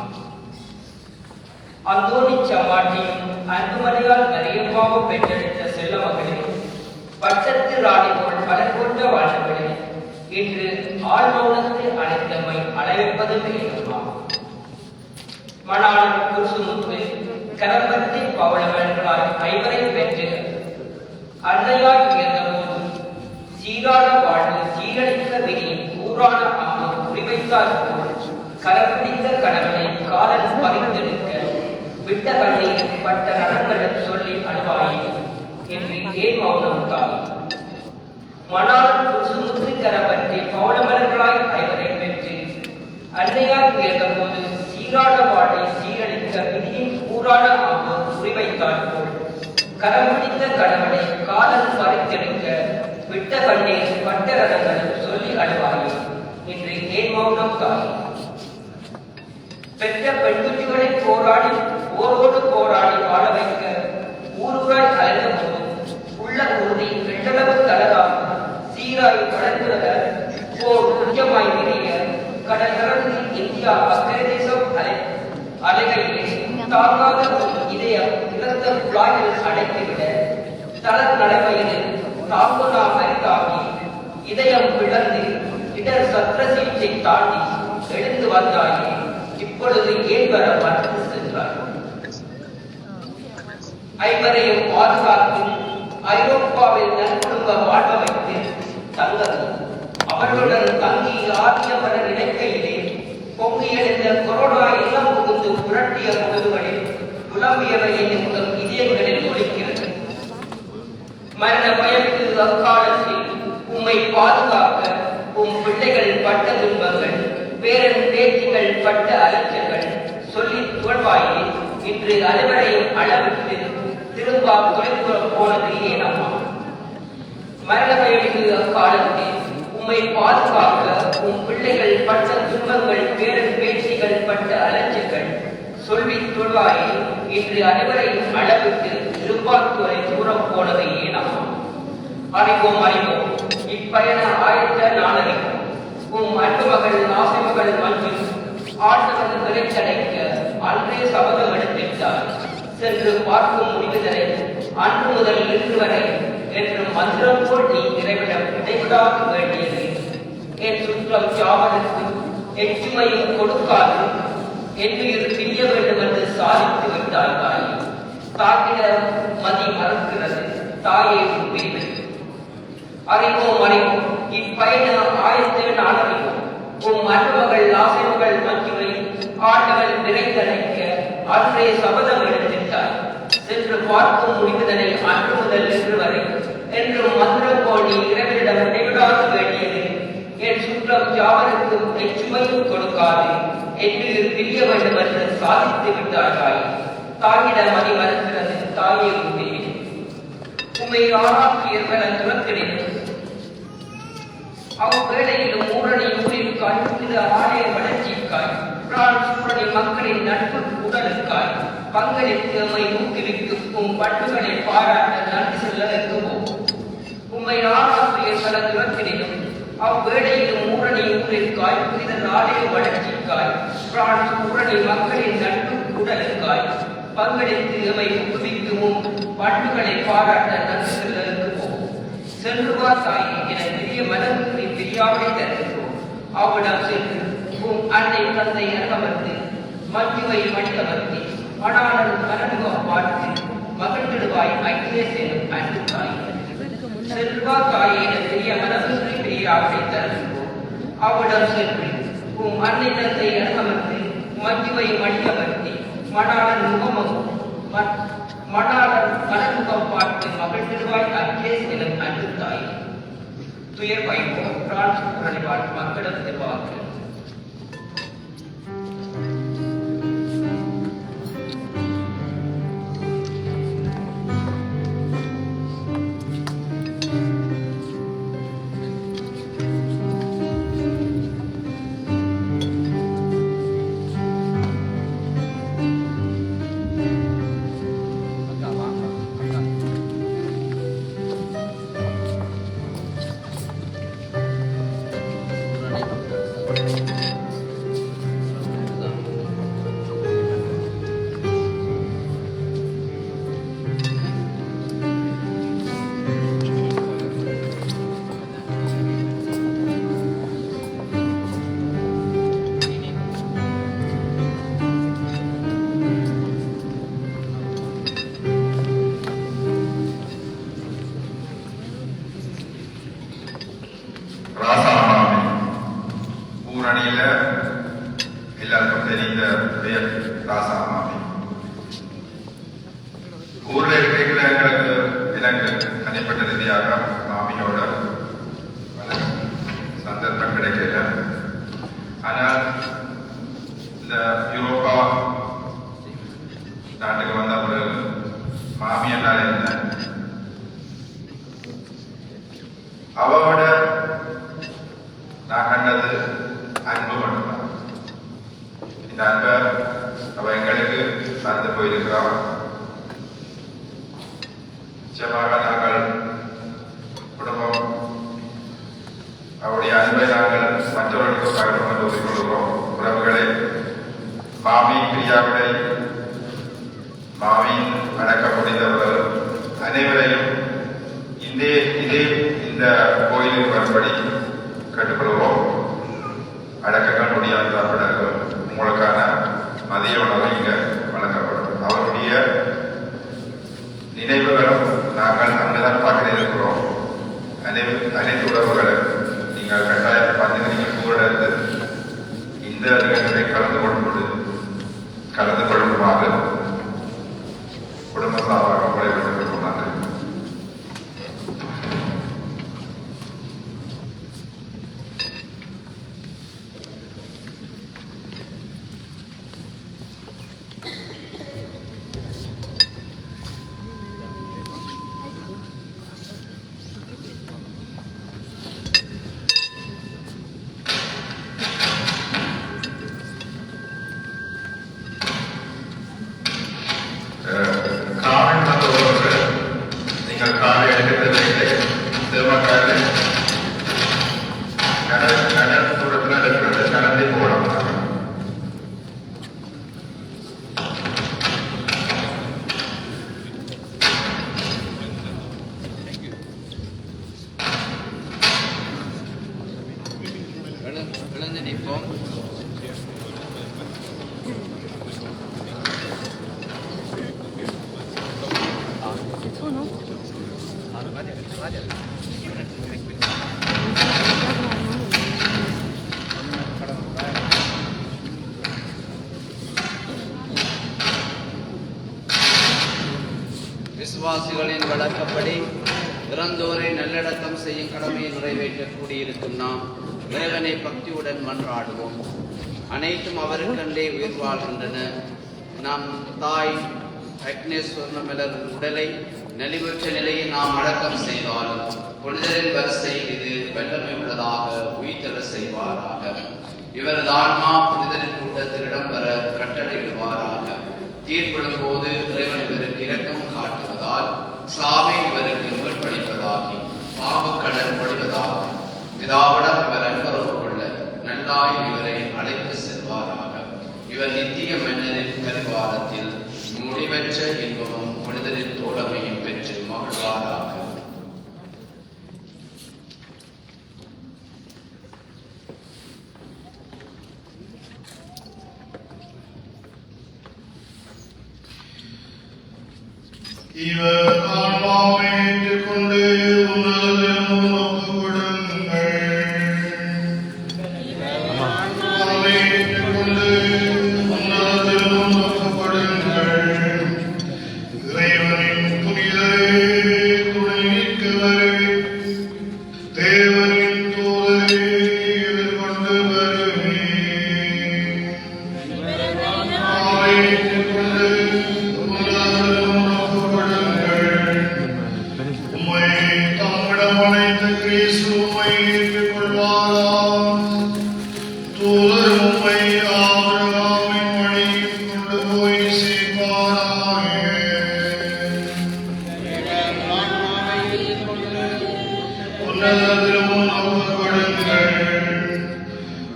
அந்தோணி சமாட்டியும் அன்புமணியால் மரியம்மாவும் பெற்றெடுத்த செல்லவர்களே, பட்டத்து ராணி போல் பலர் போன்ற வாழ்ந்தவர்களே, இன்று ஆள் மௌனத்தை அனைத்தவை அளவிப்பது ஏனம்மா. மணாளன் குசுமுத்து கரம்பத்தை பவளவர்களால் ஐவரை பெற்று அன்னையாய் உயர்ந்தபோது சீரான வாழ்வு சீரழிக்க விரி ஊரான அம்மா குறிவைத்தால் போல் கரப்பிடித்த கடவுளை காதல் பறித்தெடுக்க ஏன் மௌனம் தாய்? மணால் சுமுத்து கரப்பற்றி பௌளமலர்களாய் ஐவரை பெற்று அன்னையாய் உயர்ந்த போது சீரான பாடை சீரழிக்க விதியின் கூறான ஆம்பு குறிவைத்தாள் போல் கரம் பிடித்த கணவனை காதல் பறித்தெடுக்க விட்ட கண்ணீர் பட்டரங்கள் சொல்லி அழுவாயே இன்று ஏன் மௌனம் தாய்? பெற்ற பெண்குட்டிகளை போராடி ஓரோடு போராடி வாழ வைக்க ஊரூராய் அலைந்த போது உள்ள உறுதி வெள்ளளவு தளராக சீராய் கடற்கிறத போர் உச்சமாய் விரிய கடல் கடந்து இந்தியா அக்கரதேசம் அலைகளிலே தாங்காத இதயம் இழந்த குழாய்கள் அடைத்துவிட தளர் நடவையில் தாங்குனா மறித்தாகி இதயம் பிளந்து இடர் சத்திர சிகிச்சை தாண்டி எழுந்து வந்தாயே இப்பொழுது ஏன் வர மறுத்து சென்றார்? ஐவரையும் பாதுகாக்கும் ஐரோப்பாவில் நற்குடும்ப வாழ்வ வைத்து தங்கது அவர்களுடன் தங்கி ஆகியவர நினைக்கையிலே பொங்கி எழுந்த கொரோனா இல்லம் புகுந்து புரட்டிய பொழுதுகளில் புலம்பியவை என்னும் இதயங்களில் ஒழிக்கிறது. மரண பயத்து அக்காலத்தில் உம்மை பாதுகாக்க உம் பிள்ளைகள் பட்ட துன்பங்கள் பேரன் பேத்திகள் பட்ட அலட்சங்கள் சொல்லி துவழ்வாயே இன்று அனைவரையும் அளவிட்டு திரும்ப தொலைப்புறம் போனது ஏன் அம்மா? மரண பயமிகு அக்காலத்தில் உம்மை பாதுகாக்க உம் பிள்ளைகள் பட்ட துன்பங்கள் பேரன் பேச்சிகள் பட்ட அலட்சங்கள் சொல்லி துவழ்வாயே இன்று அனைவரையும் அளவிட்டு திருப்பாத்துவரை தூரம் போனது ஏன் அம்மா? அறிவோம் அறிவோம் இப்பயண ஆயத்த நாளறிவோம் உம் அன்பு மகள் ஆசை மகள் மஞ்சு ஆண்டவன் விரைச்சடைக்க அன்றே சபதம் எடுத்திட்டார் சென்று பார்க்கும் முடிவுதலை அன்று முதல் இன்று வரை என்று மந்திரம் போல் நீ நிறைவிட இடைவிடாக வேண்டியது என் சுற்றம் சாவதற்கு எச்சுமையும் கொடுக்காது என்று இது பிரிய வேண்டும் என்று சாதித்து விட்டாய் தாய். தாக்கிட மதி மறுக்கிறது தாயை உண்மையை அறிவோம் அறிவோம் இப்பயண ஆயத்தை நான் அறிவோம் உம் அன்புமகள் ஆசைமகள் மஞ்சுவை ஆண்டவன் நிறைந்தடைக்க அன்றே சபதம் எடுத்திட்டார் சென்று பார்க்கும் முடிவுதனை அன்று முதல் இன்று வரை என்றும் மந்திரம் போல் நீ இறைவனிடம் நினைவிடாக வேண்டியது என் சுற்றம் யாவருக்கும் எச்சுமையும் கொடுக்காது என்று பிரிய வேண்டும் என்று சாதித்து விட்டார்கள். தாயிட மதி மறுக்கிறது தாயை உண்மையை உண்மை ஆராய்ச்சியர்கள துறக்கிறேன் அவ்வேளையிலும் ஊரணி ஊரிற்காய் புனித ஆலய வளர்ச்சிக்காய் சூரணி மக்களின் நட்பு உடலுக்காய் பங்களித்து உம்மை ஊக்குவிக்கும் உம் பண்புகளை பாராட்ட நன்றி சொல்ல இருக்குவோம். உம்மை ஆராய்ச்சியர்கள துறக்கிறேன் அவ்வேளையிலும் ஊரணி ஊரிற்காய் புனித ஆலய வளர்ச்சிக்காய் சூரணி மக்களின் நட்பு உடலுக்காய் பங்களித்து உம்மை ஊக்குவிக்கும் உம் பண்புகளை பாராட்ட நன்றி சொல்ல இருக்குவோம். சென்றுவா தாயே என பெரிய மனதுக்கு பெரியாவதை தருகிறோம். அவனிடம் சென்று உம் அன்னை தந்தை அகமர்ந்து மஞ்சுவை மணியமர்த்தி மணாளன் மனமுகம் பார்த்து மகிழ்ந்திடுவாய் ஐக்கிய சேரும் அன்பு தாய். செல்வா தாயே என பெரிய மனதுக்கு பெரியாவதை தருகிறோம். அவனிடம் சென்று உம் அன்னை தந்தை அகமர்ந்து மஞ்சுவை மணியமர்த்தி மணாளன் மனமுகம் பார்த்து மகிழ்ந்திடுவாய் ஐக்கிய சேரும் அன்பு தாய். துயர் வைப்போம் பிரான்ஸ் புரணிவாழ் மக்களும் நிர்வாகம். எல்லாருக்கும் தெரிந்த பெயர் ராசாமாமி. ஊர்ல இருக்கிற எங்களுக்கு எனக்கு தனிப்பட்ட ரீதியாக மாமியோட சந்தர்ப்பம் கிடைக்கல. ஆனால் இந்த யூரோப்பா நாட்டுக்கு வந்த பிறகு மாமி என்றால் என்ன, அவரோட நான் கண்டது அன்பு மட்டும்தான். இந்த அன்பை அவ எங்களுக்கு சார்ந்து போயிருக்கிறான். நிச்சயமாக நாங்கள் குடும்பம் அவருடைய அன்பை நாங்கள் மற்றவர்களுக்கு பகிர்ந்து கொண்டு கொள்கிறோம். உறவுகளை மாமி பிரியாவிடை மாமியின் அடக்க முடிந்தவர்கள் அனைவரையும் இந்த கோயிலுக்கு வரும்படி கேட்டுக்கொள்கிறோம். அடக்கங்கள் முடியாத பிறகு உங்களுக்கான மதிய உணவு இங்க வழங்கப்படும். அவருடைய நினைவுகளும் நாங்கள் அங்குதான் பார்க்க இருக்கிறோம். அனைத்து உறவுகளும் நீங்கள் கட்டாயம் பார்த்து நீங்கள் கூட இருந்து இந்த நிகழ்ச்சியை கலந்து கொள்ளுமாறு குடும்ப சார்பாக உங்களை விட்டுக் கொண்டாங்க. நீங்கள் காலை எடுக்கிறது சிறுமக்காரர் கடல் தூரத்தில் இருக்கிறது கடந்தே போகலாம். எழுந்து நிற்போம். விசுவாசிகளின் வழக்கப்படி இறந்தோரை நல்லடக்கம் செய்யும் கடமையை நிறைவேற்ற கூடியிருக்கும் நாம் இறைவனை பக்தியுடன் மன்றாடுவோம். அனைத்தும் அவருக்கண்டே உயிர் வாழ்கின்றன. நம் தாய் அக்னேஸ் சொர்ணமலர் உடலை நலிவுற்ற நிலையில் நாம் அடக்கம் செய்தாலும் புனிதரின் வரிசை இது வல்லமை உள்ளதாக உயிர்த்தெழ செய்வாராக. இவரது ஆன்மா புனிதரின் கூட்டத்தில் இடம்பெற கட்டளையிடுவாராக. தீர்ப்பிடும் போது இறைவன் இவருக்கு இரக்கம் காட்டுவதால் சாவை இவருக்கு முற்படிப்பதாகி பாவக்கடல் பொழிவதாக பிதாவிடம் இவர் அன்புறவு கொள்ள நல்லாய் இவரை அழைத்து செல்வாராக. இவர் நித்திய மன்னரின் பரிவாரத்தில் முடிவற்ற இன்பமும் புனிதரின் தோழமையும் பெற்று மகிழ்வாராக. இவர் ஆன்மாவை ஏற்றுக்கொண்டு உன்னதத்திலும் ஒப்புக்கொடுங்கள். ஆன்மாவை ஏற்றுக்கொண்டு உன்னதத்திலும் ஒப்புக்கொடுங்கள். இறைவனின் புனிதரே, துணை நிற்கவரே, தேவனின் தூதரே, எதிர்கொண்டு வருவே. ஆன்மாவை ஏற்றுக்கொண்டு தம்மிடம் அழைத்த கிறிஸ்து உம்மை ஏற்றுக்கொள்வாராம். தூதர் உம்மை ஆபிரகாமின் வழியில் கொண்டு போய் சேர்ப்பாராக. உன்னதத்திலும் ஒப்புக்கொடுங்கள்.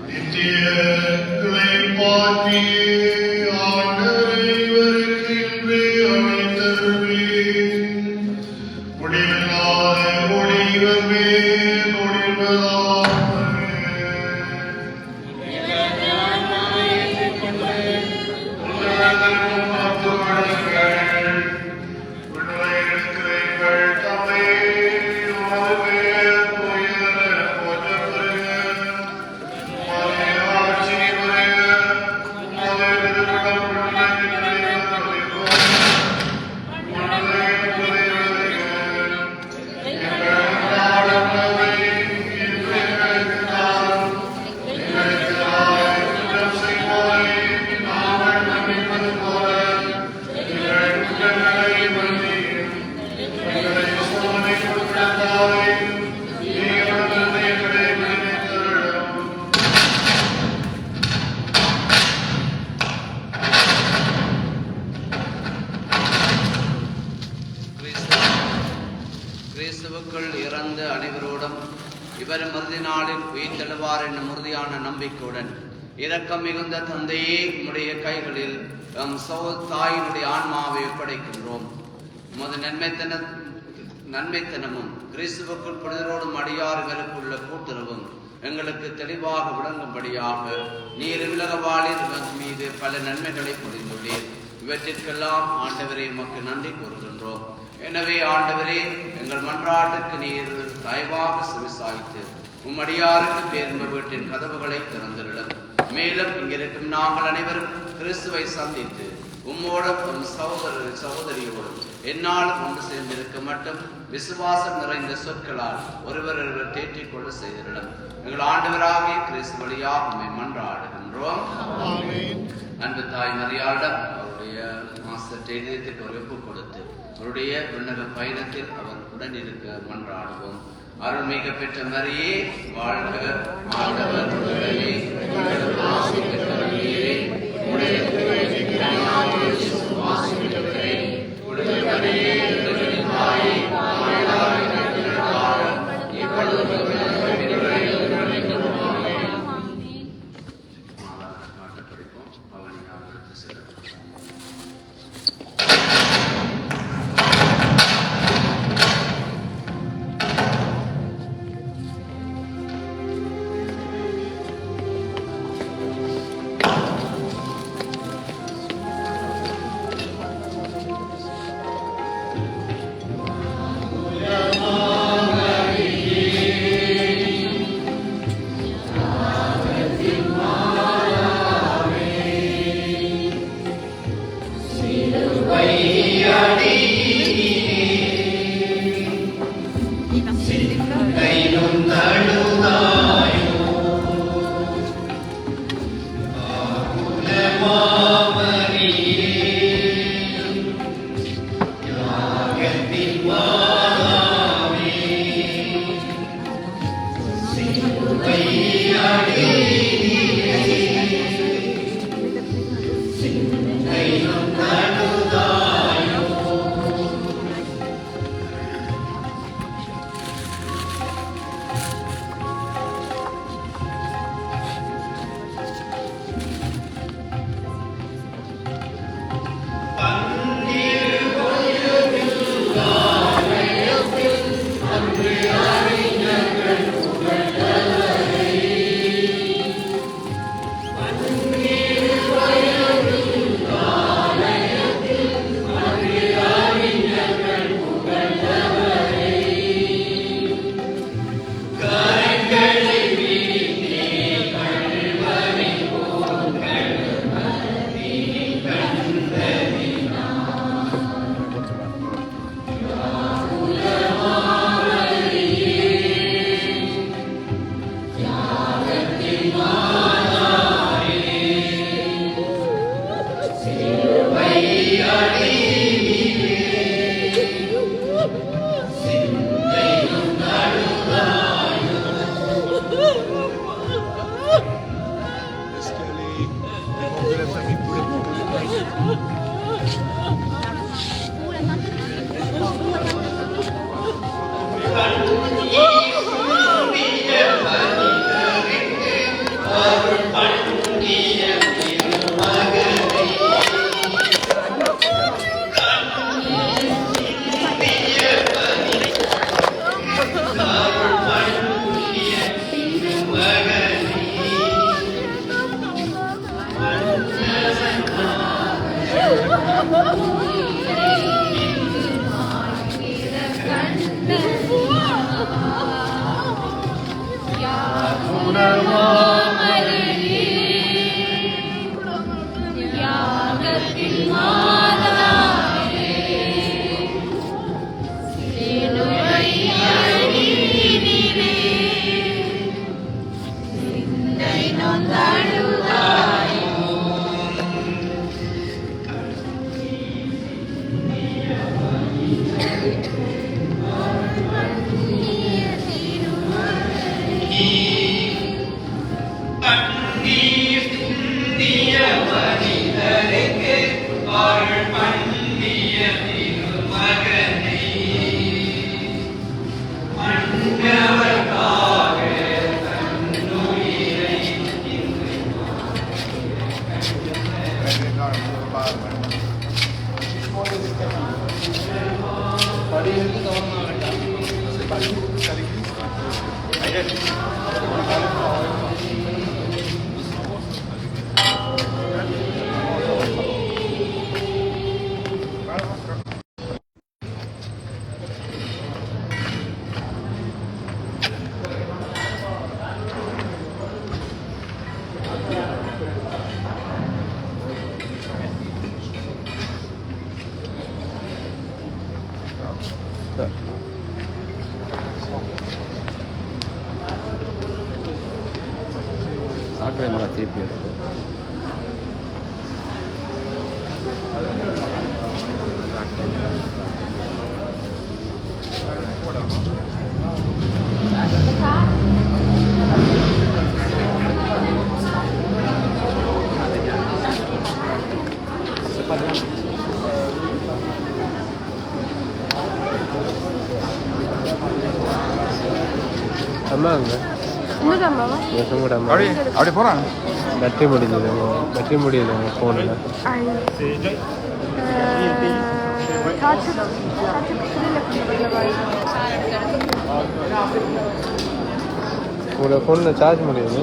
நித்திய இளைப்பாற்றியே ஆண்டவரை இவருக்கு இன்றே அழைத்தருள்வீர். முடிவில்லாத ஒளிவர் மேல் ஒளிர்வதாக. உன்னதத்திலும் ஒப்புக்கொடுங்கள். விடுதலை எடுக்கிறீர்கள் தம்மை உமது பெயர் தூயதென போற்றப் பெறுக. உமது ஆட்சி வருக. உமது திருவிழம் விடுதலைக்கு கிடைப்பது கிறிஸ்துவுக்குள் இறந்த அனைவரோடும் இவரும் இறுதி நாளில் உயிர்த்தெழுவார் என்னும் உறுதியான நம்பிக்கையுடன் இரக்கம் மிகுந்த தந்தையே உம்முடைய கைகளில் தாயினுடைய ஆன்மாவை ஒப்படைக்கின்றோம். உமது நன்மைத்தனமும் கிறிஸ்துவுக்குள் புனிதரோடும் அடியார்களுக்குள்ள கூட்டுறவும் எங்களுக்கு தெளிவாக விளங்கும்படியாக நீர் விலக வாழில் மீது பல நன்மைகளை புரிந்துள்ளீர். இவற்றிற்கெல்லாம் ஆண்டவரே உமக்கு நன்றி கூறுகின்றோம். எனவே ஆண்டவரே, எங்கள் மன்றாட்டுக்கு நீர் தயவாக செவிசாய்த்து உம்மடியாருக்கு பேர்ந்த வீட்டின் கதவுகளை திறந்திருடும். மேலும் இங்கிருக்கும் நாங்கள் அனைவரும் கிறிஸ்துவை சந்தித்து உம்மோடும் சகோதரியோடும் என்னாலும் ஒன்று சேர்ந்திருக்க மட்டும் விசுவாசம் நிறைந்த சொற்களால் ஒருவர் தேற்றிக் கொள்ள செய்திருடும். எங்கள் ஆண்டவராகிய கிறிஸ்து வழியாக உம்மை மன்றாடுகின்றோம். அன்பு தாய் மரியாளிடம் அவருடைய மாஸ்டர் இதயத்துக்கு ஒரு ஒப்பு கொடுத்து அவருடைய விண்ணக பயணத்தில் அவர் உடன் இருக்க மன்றாடுவோம். அருள்மிக பெற்ற மரியே வாழ்க, ஆண்டவர் உடனே ஆசி பெற்றவரே, மனிதருக்கு சாக்கடை மலை திருப்பி இருக்கு. அம்மாங்க அப்படி போறாங்க. பேட்டரி முடியுது ஃபோனில். உங்களோட ஃபோனில் சார்ஜ் முடியுது.